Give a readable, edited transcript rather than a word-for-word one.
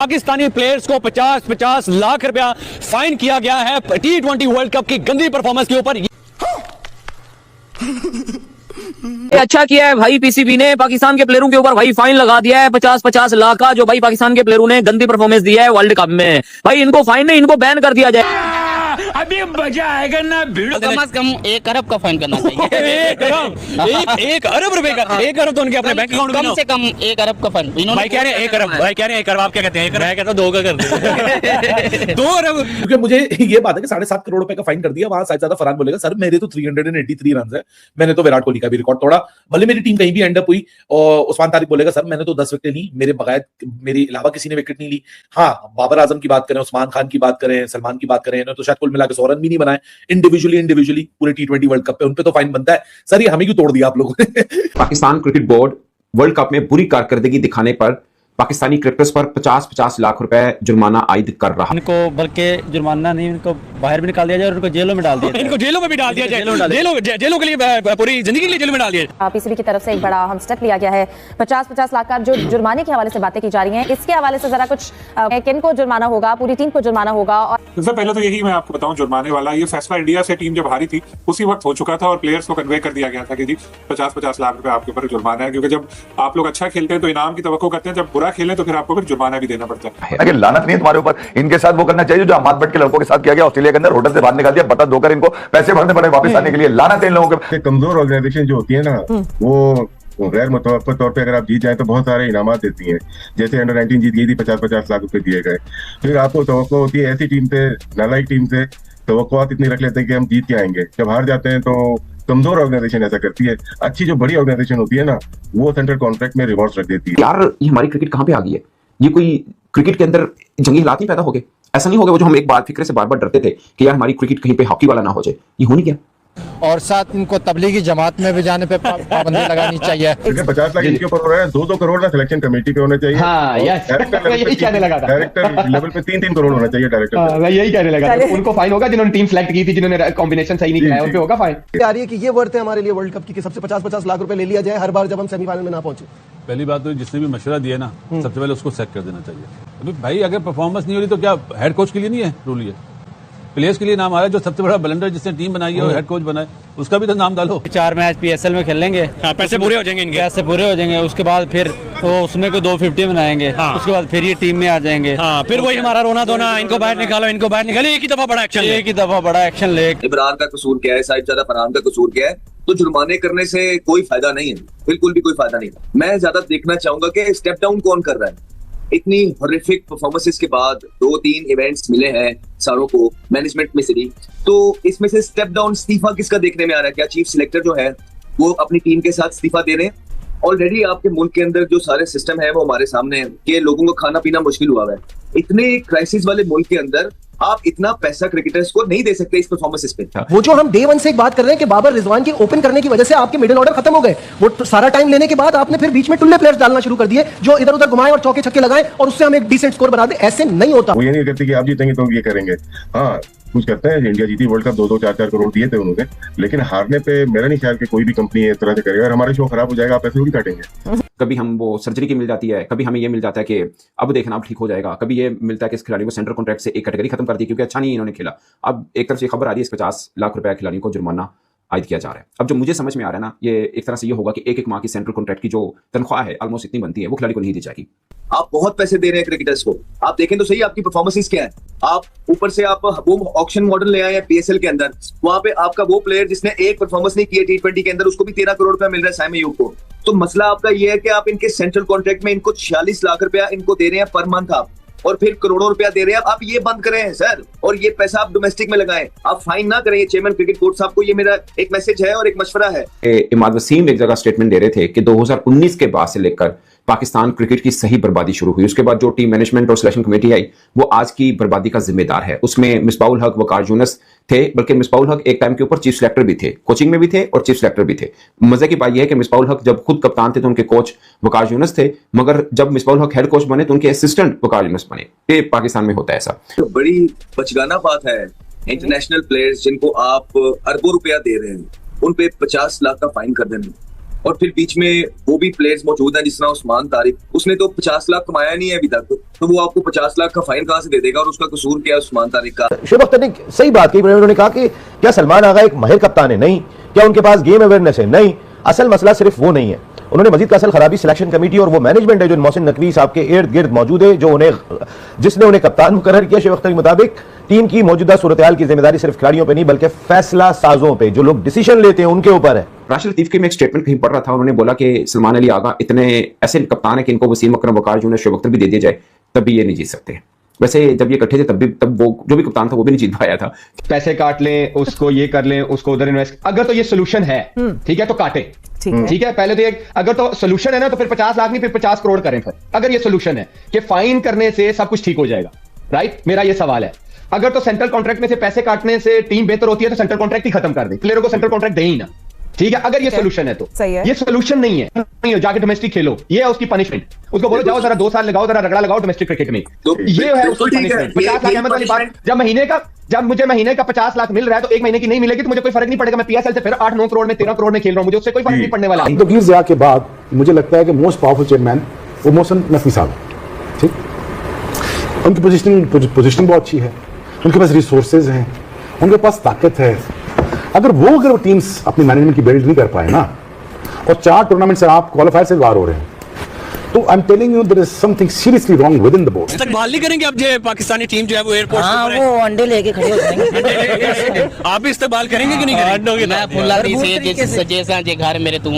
Pakistani players को 50-50 लाख रुपया fine किया गया है T20 वर्ल्ड कप की गंदी परफॉर्मेंस के ऊपर। अच्छा किया है भाई पीसीबी ने पाकिस्तान के प्लेयरों के ऊपर भाई फाइन लगा दिया है 50-50 लाख का, जो भाई पाकिस्तान के प्लेयरों ने गंदी परफॉर्मेंस दी है वर्ल्ड कप में। भाई इनको फाइन नहीं, इनको बैन कर दिया जाए। अभी मजा आएगा ना। कम से कम 1 अरब का फाइन करना चाहिए। 1 अरब रुपए का, 1 अरब तो उनके अपने बैंक अकाउंट में कम से कम 1 अरब का फाइन। भाई कह रहे हैं 1 अरब, भाई कह रहे हैं 1 अरब, आप क्या कहते हैं? 1 अरब, मैं कहता हूं 2 का कर दे। 2 अरब। क्योंकि मुझे ये बात है कि 7.5 करोड़ रुपए का फाइन कर दिया। वहां शायद ज्यादा फरहान बोलेगा सर मेरे तो 383 रन है, मैंने तो विराट कोहली का भी रिकॉर्ड तोड़ा, भले मेरी टीम कहीं भी एंड अप हुई। और उस्मान तारिक बोलेगा सर मैंने तो 10 विकेट ली, मेरे बगैर मेरे अलावा किसी ने विकेट नहीं ली। हाँ, बाबर आजम की बात करें, उस्मान खान की बात करें, सलमान की बात करें, इन्होंने तो शायद कुल मिला के 100 रन भी नहीं बनाए इंडिविजुअली पूरे T20 वर्ल्ड कप पे। उन पे तो फाइन बनता है सर, ये हमें क्यों तोड़ दिया आप लोगों ने? Pakistan cricket board world cup में बुरी कारकर्दगी दिखाने पर पाकिस्तानी क्रिकेटर्स पर 50-50 लाख रुपए जुर्माना आयद कर रहा है। इनको बल्कि जुर्माना नहीं, इनको बाहर भी निकाल दिया जाए और इनको जेलों में डाल दिया जाए। इनको जेलों में भी डाल दिया जाए, जेलों के लिए पूरी जिंदगी के लिए जेल में डाल दिया। पीसीबी की तरफ से एक बड़ा अहम स्टेप लिया गया है। 50-50 लाख का जो जुर्माने के हवाले से बातें की जा रही हैं, इसके हवाले से जरा कुछ किन को जुर्माना होगा, पूरी टीम को जुर्माना होगा? और सबसे पहले तो यही मैं आपको बताऊं, जुर्माने वाला ये फैसला इंडिया से टीम जब हारी थी उसी वक्त हो चुका था और प्लेयर्स को कन्वे कर दिया गया था कि जी 50-50 लाख रुपए आपके ऊपर जुर्माना है। क्योंकि जब आप लोग अच्छा खेलते हैं तो इनाम की तवक्को करते हैं, जब बुरा खेलें तो फिर आपको फिर जुर्माना भी देना पड़ता है। अगर लानत नहीं है तुम्हारे ऊपर, इनके साथ वो करना चाहिए जो अहमद भट्ट के लड़कों के साथ किया गया ऑस्ट्रेलिया के अंदर, होटल से बाहर निकाल दिया, बता दोकर इनको पैसे भरने पड़े वापस आने के लिए। लानत है इन लोगों के। कमजोर ऑर्गेनाइजेशन जो होती है ना, वो गैर मुतवक्किल तौर पे अगर आप जीत जाए तो बहुत सारे इनामात देती हैं। जैसे अंडर 19 जीत गई थी, 50-50 लाख रुपए दिए गए। फिर आपको तवक्को होती है ऐसी टीम से, नालायक टीम से तवक्कुआत इतनी रख लेते हैं कि हम जीत के आएंगे। जब हार जाते हैं तो कमजोर ऑर्गेनाइजेशन ऐसा करती है। अच्छी जो बड़ी ऑर्गेनाइजेशन होती है ना, वो सेंट्रल कॉन्ट्रैक्ट में रिवॉर्ड्स रख देती है। यार ये हमारी क्रिकेट कहां पे आ गई है? ये कोई क्रिकेट के अंदर जंगी हालात नहीं पैदा हो गए? ऐसा नहीं हो गया वो जो हम एक बार फिक्र से बार बार डरते थे कि यार हमारी क्रिकेट कहीं पे हॉकी वाला ना हो जाए? ये हो नहीं गया। और साथ इनको तबलीगी जमात में भी जाने पे पाबंदी लगानी चाहिए। 50 लाख इनके ऊपर हो रहा है, 2-2 करोड़ ना सिलेक्शन कमेटी पे होने चाहिए। हाँ, डायरेक्टर लेवल पे 3-3 करोड़ होना चाहिए डायरेक्टर। मैं यही कहने लगा, उनको फाइन होगा जिन्होंने टीम सेलेक्ट की थी, जिन्होंने कॉम्बिनेशन सही नहीं किया, उन पे होगा फाइन। आ रही है कि ये वर्थ है हमारे लिए वर्ल्ड कप की, सबसे 50-50 लाख रुपए ले लिया जाए हर बार जब हम सेमीफाइनल में ना पहुंचे। पहली बात तो जिसने भी मशवरा दिया ना, सबसे पहले उसको सेट कर देना चाहिए। अभी भाई अगर परफॉर्मेंस नहीं हो रही तो क्या हेड कोच के लिए नहीं है रूल? ये प्लेयर्स के लिए नाम आ रहा है। जो सबसे बड़ा ब्लंडर जिसने टीम बनाई है और हेड कोच बनाए, उसका भी तो नाम डालो। 4 मैच PSL में खेल लेंगे, पैसे पूरे हो जाएंगे इनके, पैसे पूरे हो जाएंगे। उसके बाद फिर तो उसमें को 250 बनाएंगे। उसके बाद फिर ये टीम में आ जाएंगे। फिर वही हमारा रोना धोना, इनको बाहर निकालो, इनको बाहर निकालो। एक ही दफा बड़ा एक्शन ले। इमरान का कसूर क्या है, साहिबजादा फरहान का कसूर क्या है? तो जुर्माने करने से कोई फायदा नहीं है, बिल्कुल भी कोई फायदा नहीं। मैं ज्यादा देखना चाहूंगा कि स्टेप डाउन कौन कर रहा है। इतनी हॉरिफिक परफॉर्मेंसेस के बाद 2-3 इवेंट्स मिले हैं सारों को मैनेजमेंट में से भी, तो इसमें से स्टेप डाउन इस्तीफा किसका देखने में आ रहा है? क्या चीफ सिलेक्टर जो है वो अपनी टीम के साथ इस्तीफा दे रहे हैं? ऑलरेडी आपके मुल्क के अंदर जो सारे सिस्टम है वो हमारे सामने है कि लोगों को खाना पीना मुश्किल हुआ है। इतने क्राइसिस वाले मुल्क के अंदर आप इतना पैसा क्रिकेटर्स को नहीं दे सकते इस परफॉर्मेंस पे। वो जो हम डे 1 से एक बात कर रहे हैं कि बाबर रिजवान के ओपन करने की वजह से आपके मिडिल ऑर्डर खत्म हो गए। वो सारा टाइम लेने के बाद आपने फिर बीच में टुल्ले प्लेयर्स डालना शुरू कर दिए जो इधर उधर घुमाएं और चौके छक्के लगाएं और उससे हम एक डिसेंट स्कोर बना दे। ऐसे नहीं होता। वो ये नहीं कहते कि आप जीतेंगे तो ये करेंगे। हाँ, कुछ करते हैं। इंडिया जीती वर्ल्ड कप, 2-2, 4-4 करोड़ दिए थे उन्होंने, लेकिन हारने पे मेरा नहीं ख्याल कि कोई भी कंपनी इस तरह से करेगा। और हमारे शो खराब हो जाएगा, आप पैसे भी काटेंगे। कभी हम वो सर्जरी की मिल जाती है, कभी हमें ये मिल जाता है कि अब देखना अब ठीक हो जाएगा, कभी ये मिलता है कि इस खिलाड़ी को सेंट्रल कॉन्ट्रैक्ट से एक कैटेगरी खत्म कर दी क्योंकि अच्छा नहीं इन्होंने खेला। अब एक तरफ से खबर आ रही है इस 50 लाख रुपए खिलाड़ियों को जुर्माना आयद किया जा रहा है। अब जो मुझे समझ में आ रहा है ना, ये एक तरह से ये होगा कि एक माह की सेंट्रल कॉन्ट्रैक्ट की जो तनख्वाह है ऑलमोस्ट इतनी बनती है, वो खिलाड़ी को नहीं दी जाएगी। आप बहुत पैसे दे रहे हैं क्रिकेटर्स को। आप देखें तो सही आपकी परफॉर्मेंसेस क्या है। आप ऊपर से आप वो ऑक्शन मॉडल ले आए हैं PSL के अंदर, वहां पे आपका वो प्लेयर जिसने एक परफॉर्मेंस नहीं की है T20 के अंदर, उसको भी 13 करोड़ रुपया मिल रहा है साइम अयूब को। तो मसला आपका ये है कि आप इनके सेंट्रल कॉन्ट्रैक्ट में इनको 46 लाख रुपया इनको दे रहे हैं पर मंथ आप, और फिर करोड़ों रुपया दे रहे हैं आप। ये बंद करें सर, और ये पैसा आप डोमेस्टिक में लगाएं, आप फाइन ना करें। चेयरमैन क्रिकेट बोर्ड साहब को ये मेरा एक मैसेज है और एक मशवरा है। इमाद वसीम एक जगह स्टेटमेंट दे रहे थे कि 2019 के बाद से लेकर पाकिस्तान क्रिकेट की सही बर्बादी शुरू हुई। उसके बाद जो टीम मैनेजमेंट और सिलेक्शन कमेटी आई वो आज की बर्बादी का जिम्मेदार है। उसमें मिसबाउल हक, वकार यूनुस थे, बल्कि मिसबाउल हक एक टाइम के ऊपर चीफ सिलेक्टर भी थे, कोचिंग में भी थे और चीफ सिलेक्टर भी थे। मजे की बात यह है कि मिसबाउल हक जब खुद कप्तान थे तो उनके कोच वकार यूनुस थे, मगर जब मिसबाउल हक हेड कोच बने तो उनके असिस्टेंट वकार यूनुस बने। ये पाकिस्तान में होता है ऐसा। तो बड़ी बचगाना बात है। इंटरनेशनल प्लेयर्स जिनको आप अरबों रुपया दे रहे हैं, उन पे 50 लाख का फाइन कर देना, और फिर बीच में वो भी प्लेयर्स मौजूद हैं जिस तरह उस्मान तारिक, उसने तो 50 लाख कमाया नहीं है अभी तक, तो वो आपको 50 लाख का फाइन कहां से दे देगा? और उसका कसूर क्या है उस्मान तारिक का? शुभ अख्तर ने सही बात की, उन्होंने कहा कि क्या सलमान आगा एक माहिर कप्तान है? नहीं। क्या उनके पास गेम अवेयरनेस है? नहीं। असल मसला सिर्फ वो नहीं है। उन्होंने मजीद का असल खराबी सिलेक्शन कमेटी और वो मैनेजमेंट है जो मोहसिन नकवी साहब के इर्द गिर्द मौजूद है, जो जिसने उन्हें कप्तान मुकर्रर किया। शुभ अख्तर के मुताबिक टीम की मौजूदा सूरत हाल की जिम्मेदारी सिर्फ खिलाड़ियों पे नहीं बल्कि फैसला साजों पे, जो लोग डिसीजन लेते हैं उनके ऊपर है। राशिद लतीफ की मैं एक स्टेटमेंट कहीं पढ़ रहा था, उन्होंने बोला कि सलमान अली आगा इतने ऐसे कप्तान है कि इनको वसीम अकरम, वकार यूनुस, शुएब अख्तर भी दे दिया जाए तब भी ये नहीं जीत सकते। वैसे जब ये इकट्ठे थे तब वो जो भी कप्तान था वो भी नहीं जीत पाया था। पैसे काट लें, उसको ये कर लें, उसको उधर इन्वेस्ट, अगर तो ये सोल्यूशन है ठीक है तो काटे, ठीक है। पहले तो ये अगर तो सोल्यूशन है ना तो फिर 50 लाख नहीं फिर 50 करोड़ करें। फिर अगर ये सोल्यूशन है कि फाइन करने से सब कुछ ठीक हो जाएगा, राइट, मेरा ये सवाल है। अगर तो सेंट्रल कॉन्ट्रैक्ट में से पैसे काटने से टीम बेहतर होती है तो सेंट्रल कॉन्ट्रैक्ट ही खत्म कर दे, प्लेयरों को सेंट्रल कॉन्ट्रैक्ट दे ही ना, ठीक है। अगर ये सोल्यूशन है तो सही है। ये सोल्यूशन नहीं है, नहीं हो, जाके डोमेस्टिक खेलो, ये है उसकी पनिशमेंट। उसको बोलो जाओ जरा 2 साल लगाओ, जरा रगड़ा लगाओ डोमेस्टिक क्रिकेट में, ये है उसकी पनिशमेंट। 50 लाख अहमद वाली बात, जब मुझे महीने का 50 लाख मिल रहा है तो 1 महीने की नहीं मिलेगी तो मुझे कोई फर्क नहीं पड़ेगा। मैं पीएसएल से फिर 8-9 करोड़ में 13 करोड़ में खेल रहा हूं, मुझे उससे कोई फर्क नहीं पड़ने वाला। तकदीर ज़िया के बाद मुझे लगता है कि मोस्ट पावरफुल चेयरमैन वो मोहसिन नकवी साहब है, ठीक। उनकी पोजीशनिंग बहुत अच्छी है, उनके पास रिसोर्सेज हैं, उनके पास ताकत है। अगर वो टीम्स अपनी मैनेजमेंट की बिल्ड नहीं कर पाए ना, और 4 टूर्नामेंट से आप क्वालिफायर से बाहर हो रहे हैं, तो I am telling you there is something seriously wrong within the board. इस्तकबाल नहीं करेंगे अब जो पाकिस्तानी टीम जो है वो एयरपोर्ट हाँ, वो अंडे लेके खड़े हो जाएंगे। आप भी इस्तकबाल करेंगे कि नहीं करेंगे? मैं फुल्ला दी से जैसा जे घर मेरे तू